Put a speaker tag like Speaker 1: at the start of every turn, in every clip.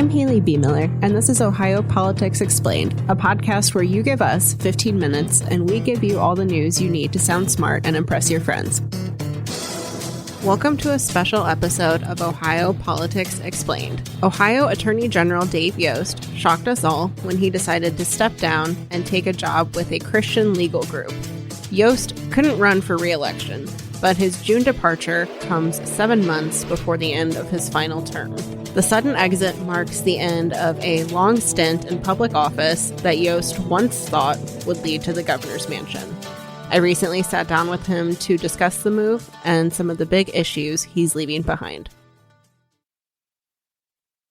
Speaker 1: I'm Haley B. Miller, and this is Ohio Politics Explained, a podcast where you give us 15 minutes and we give you all the news you need to sound smart and impress your friends. Welcome to a special episode of Ohio Politics Explained. Ohio Attorney General Dave Yost shocked us all when he decided to step down and take a job with a Christian legal group. Yost couldn't run for re-election, but his June departure comes 7 months before the end of his final term. The sudden exit marks the end of a long stint in public office that Yost once thought would lead to the governor's mansion. I recently sat down with him to discuss the move and some of the big issues he's leaving behind.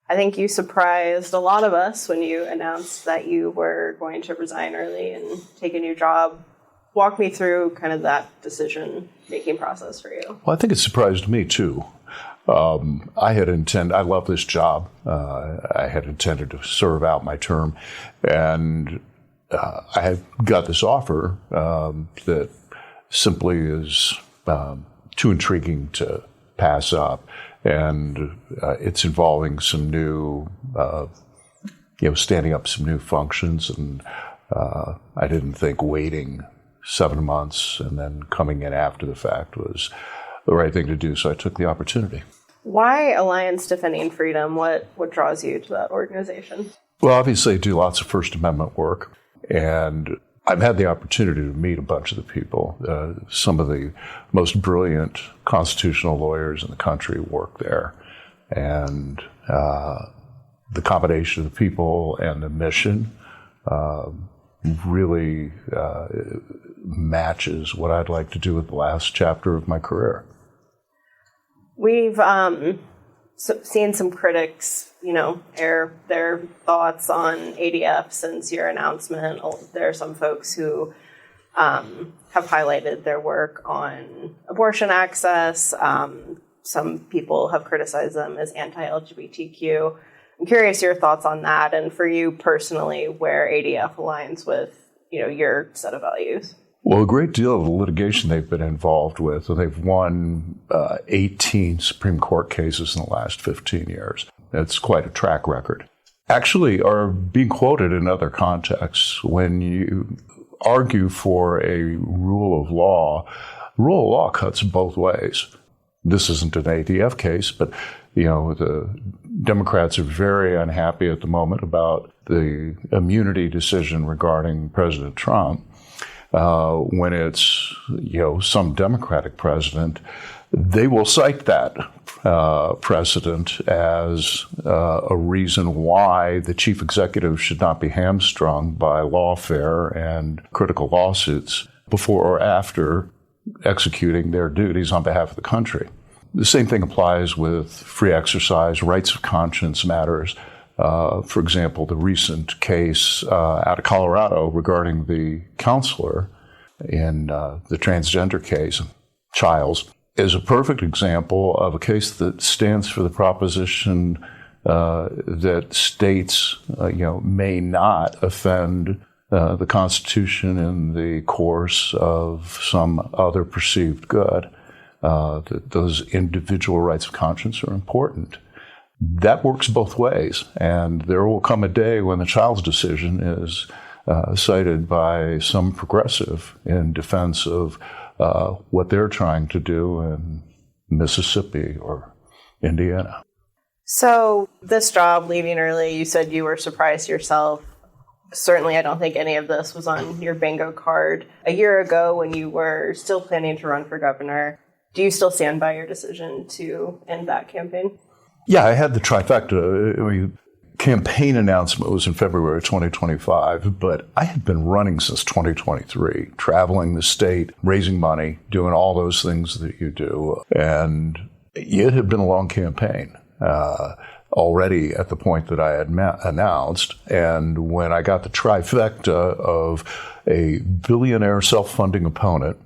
Speaker 1: I think you surprised a lot of us when you announced that you were going to resign early and take a new job. Walk me through kind of that decision-making process for you.
Speaker 2: Well, I think it surprised me, too. I love this job. I had intended to serve out my term, and I had got this offer that simply is too intriguing to pass up, and it's involving some new, standing up some new functions, and I didn't think waiting 7 months and then coming in after the fact was the right thing to do, so I took the opportunity.
Speaker 1: Why Alliance Defending Freedom? What draws you to that organization?
Speaker 2: Well, obviously I do lots of First Amendment work, and I've had the opportunity to meet a bunch of the people. Some of the most brilliant constitutional lawyers in the country work there, and the combination of the people and the mission really matches what I'd like to do with the last chapter of my career.
Speaker 1: We've seen some critics, air their thoughts on ADF since your announcement. There are some folks who have highlighted their work on abortion access. Some people have criticized them as anti-LGBTQ. I'm curious your thoughts on that, and for you personally, where ADF aligns with, your set of values.
Speaker 2: Well, a great deal of the litigation they've been involved with, they've won 18 Supreme Court cases in the last 15 years. It's quite a track record. Actually, are being quoted in other contexts. When you argue for a rule of law cuts both ways. This isn't an ADF case, but the Democrats are very unhappy at the moment about the immunity decision regarding President Trump. When it's, some Democratic president, they will cite that precedent as a reason why the chief executive should not be hamstrung by lawfare and critical lawsuits before or after executing their duties on behalf of the country. The same thing applies with free exercise, rights of conscience matters. For example, the recent case out of Colorado regarding the counselor in the transgender case, Childs, is a perfect example of a case that stands for the proposition that states, may not offend the Constitution in the course of some other perceived good. That those individual rights of conscience are important. That works both ways, and there will come a day when the Childs decision is cited by some progressive in defense of what they're trying to do in Mississippi or Indiana.
Speaker 1: So this job, leaving early, you said you were surprised yourself. Certainly, I don't think any of this was on your bingo card a year ago when you were still planning to run for governor. Do you still stand by your decision to end that campaign?
Speaker 2: Yeah, I had the trifecta. Campaign announcement was in February 2025, but I had been running since 2023, traveling the state, raising money, doing all those things that you do. And it had been a long campaign already at the point that I had announced. And when I got the trifecta of a billionaire self-funding opponent,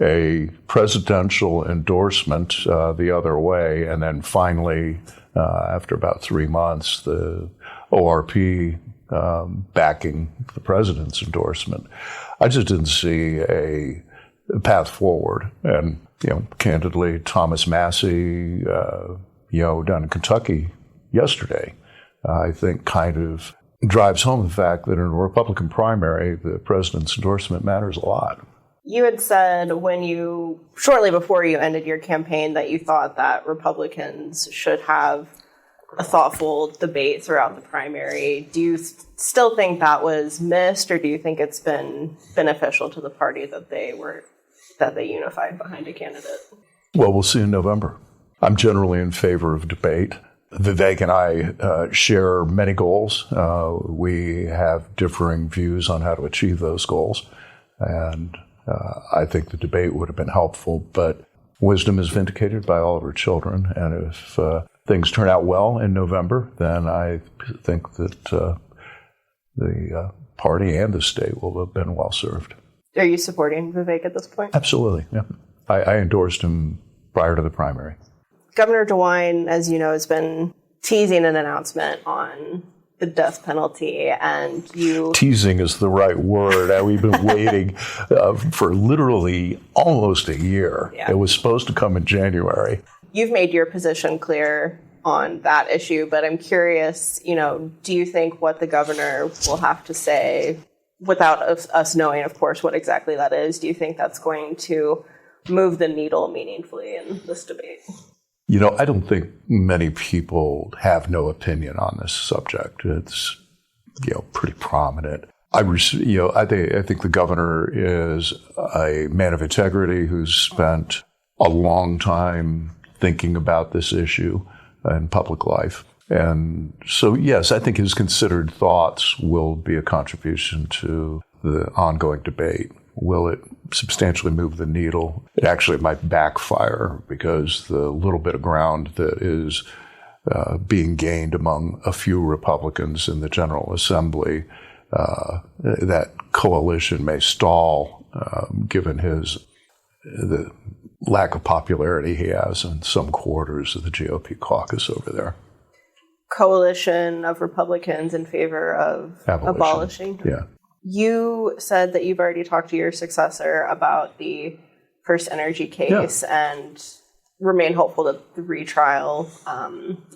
Speaker 2: a presidential endorsement the other way, and then finally, after about 3 months, the ORP backing the president's endorsement, I just didn't see a path forward. And, candidly, Thomas Massey, down in Kentucky yesterday I think kind of drives home the fact that in a Republican primary, the president's endorsement matters a lot.
Speaker 1: You had said shortly before you ended your campaign, that you thought that Republicans should have a thoughtful debate throughout the primary. Do you still think that was missed, or do you think it's been beneficial to the party that they unified behind a candidate?
Speaker 2: Well, we'll see in November. I'm generally in favor of debate. Vivek and I share many goals. We have differing views on how to achieve those goals. And I think the debate would have been helpful, but wisdom is vindicated by all of our children. And if things turn out well in November, then I think that the party and the state will have been well served.
Speaker 1: Are you supporting Vivek at this point?
Speaker 2: Absolutely, yeah. I endorsed him prior to the primary.
Speaker 1: Governor DeWine, as you know, has been teasing an announcement on the death penalty, and you... Teasing is the right word. We've been waiting for literally almost a year. Yeah. It was supposed to come in January. You've made your position clear on that issue, but I'm curious, do you think what the governor will have to say, without us knowing, of course, what exactly that is, do you think that's going to move the needle meaningfully in this debate?
Speaker 2: I don't think many people have no opinion on this subject. It's, pretty prominent. I think the governor is a man of integrity who's spent a long time thinking about this issue in public life. And so, yes, I think his considered thoughts will be a contribution to the ongoing debate. Will it substantially move the needle? It actually might backfire, because the little bit of ground that is being gained among a few Republicans in the General Assembly, that coalition may stall, given the lack of popularity he has in some quarters of the GOP caucus over there.
Speaker 1: Coalition of Republicans in favor of abolishing?
Speaker 2: Yeah.
Speaker 1: You said that you've already talked to your successor about the First Energy case, and remain hopeful that the retrial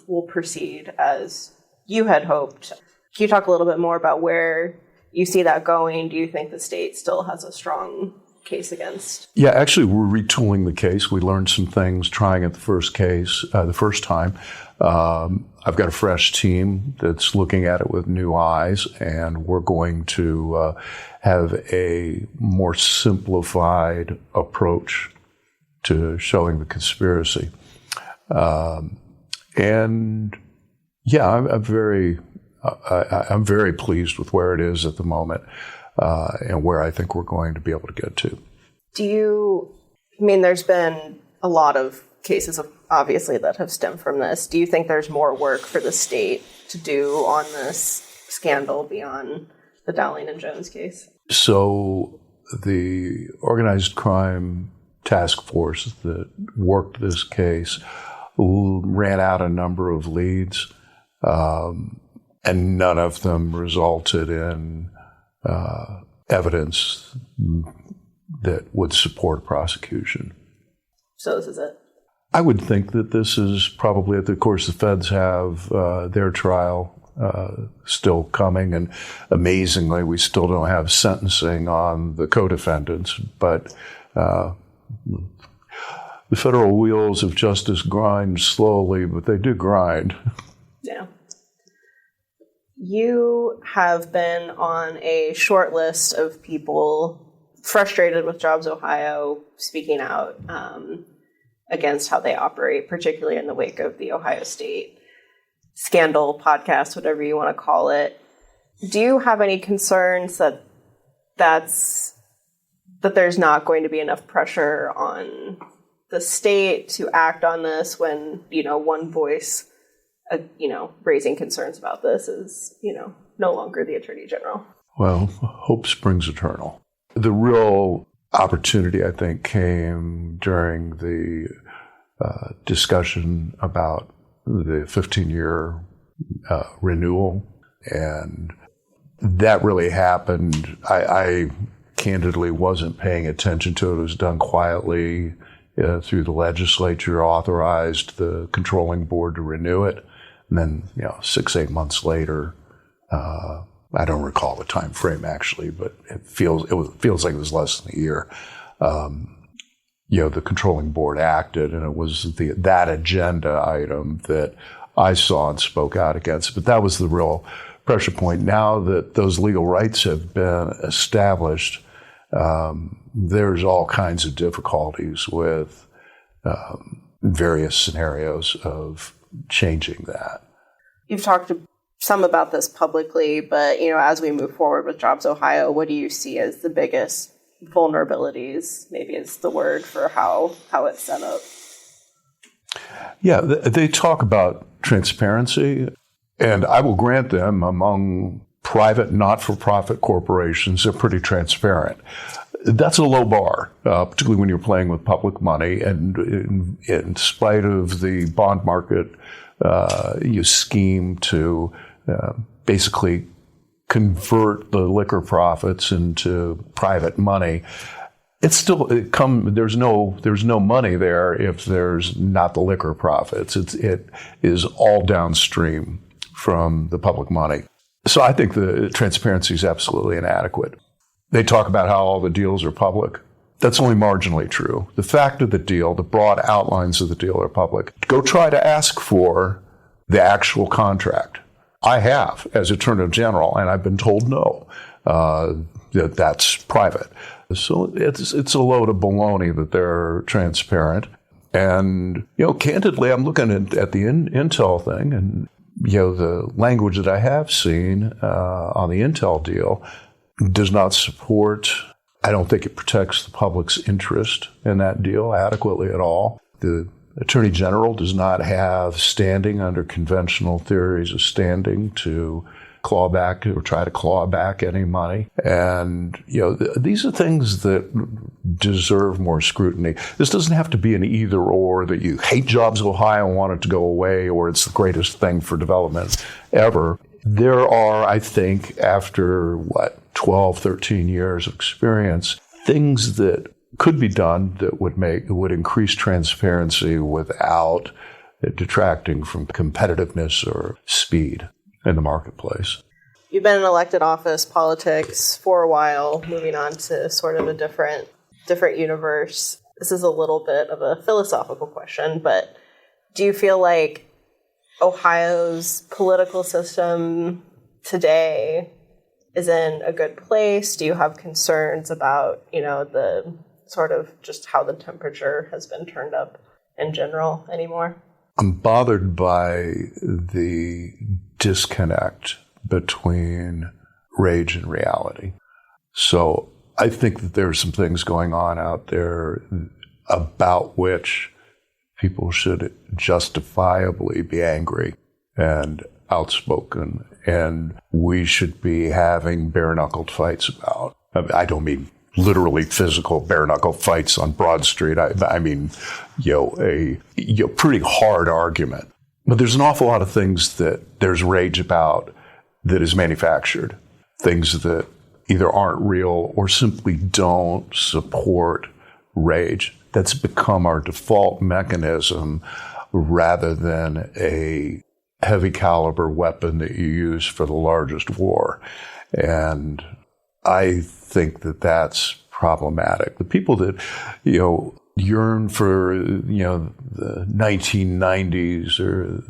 Speaker 1: will proceed as you had hoped. Can you talk a little bit more about where you see that going? Do you think the state still has a strong case against?
Speaker 2: Yeah, actually, we're retooling the case. We learned some things trying it the first time. I've got a fresh team that's looking at it with new eyes, and we're going to have a more simplified approach to showing the conspiracy. I'm very pleased with where it is at the moment, and where I think we're going to be able to get to.
Speaker 1: There's been a lot of cases obviously that have stemmed from this. Do you think there's more work for the state to do on this scandal beyond the Dowling and Jones case?
Speaker 2: So the organized crime task force that worked this case ran out a number of leads, and none of them resulted in evidence that would support prosecution.
Speaker 1: So this is it?
Speaker 2: I would think that this is probably it. Of course, the feds have their trial still coming, and amazingly, we still don't have sentencing on the co-defendants. But the federal wheels of justice grind slowly, but they do grind.
Speaker 1: Yeah. You have been on a short list of people frustrated with Jobs Ohio speaking out against how they operate, particularly in the wake of the Ohio State scandal, podcast, whatever you want to call it. Do you have any concerns that there's not going to be enough pressure on the state to act on this when, one voice, raising concerns about this is, no longer the Attorney General?
Speaker 2: Well, hope springs eternal. The real opportunity, I think, came during the discussion about the 15-year renewal, and that really happened. I candidly wasn't paying attention to it. It was done quietly through the legislature, authorized the controlling board to renew it. And then, 6-8 months later, I don't recall the time frame actually, but it feels like it was less than a year. The controlling board acted, and it was that agenda item that I saw and spoke out against. But that was the real pressure point. Now that those legal rights have been established, there's all kinds of difficulties with various scenarios of changing that.
Speaker 1: You've talked some about this publicly, but as we move forward with Jobs Ohio, what do you see as the biggest vulnerabilities? Maybe is the word for how it's set up.
Speaker 2: Yeah, they talk about transparency, and I will grant them among private, not-for-profit corporations, they're pretty transparent. That's a low bar, particularly when you're playing with public money, and in spite of the bond market, you scheme to basically convert the liquor profits into private money. It's still there's no money there if there's not the liquor profits. It is all downstream from the public money. So I think the transparency is absolutely inadequate. They talk about how all the deals are public. That's only marginally true. The fact of the deal, the broad outlines of the deal are public. Go try to ask for the actual contract. I have as Attorney General, and I've been told no, that's private. So it's a load of baloney that they're transparent. And, candidly, I'm looking at the Intel thing, and, the language that I have seen on the Intel deal does not support, I don't think it protects the public's interest in that deal adequately at all. The Attorney General does not have standing under conventional theories of standing to claw back or try to claw back any money. And, these are things that deserve more scrutiny. This doesn't have to be an either or, that you hate Jobs Ohio and want it to go away, or it's the greatest thing for development ever. There are, I think, after 12, 13 years of experience, things that could be done that would increase transparency without it detracting from competitiveness or speed in the marketplace.
Speaker 1: You've been in elected office politics for a while, moving on to sort of a different universe. This is a little bit of a philosophical question, but do you feel like Ohio's political system today is in a good place? Do you have concerns about, the sort of just how the temperature has been turned up in general anymore?
Speaker 2: I'm bothered by the disconnect between rage and reality. So I think that there are some things going on out there about which people should justifiably be angry and outspoken, and we should be having bare-knuckled fights about. I don't mean literally physical bare-knuckle fights on Broad Street. I mean, a pretty hard argument. But there's an awful lot of things that there's rage about that is manufactured, things that either aren't real or simply don't support rage. That's become our default mechanism rather than a heavy caliber weapon that you use for the largest war. And I think that that's problematic. The people that, yearn for, the 1990s or,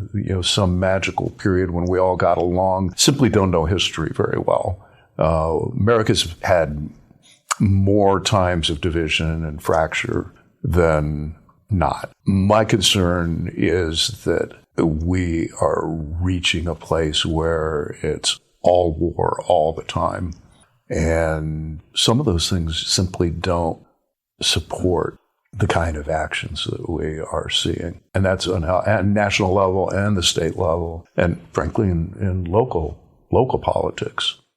Speaker 2: some magical period when we all got along simply don't know history very well. America's had more times of division and fracture than not. My concern is that we are reaching a place where it's all war all the time. And some of those things simply don't support the kind of actions that we are seeing. And that's on a national level and the state level, and frankly in local politics.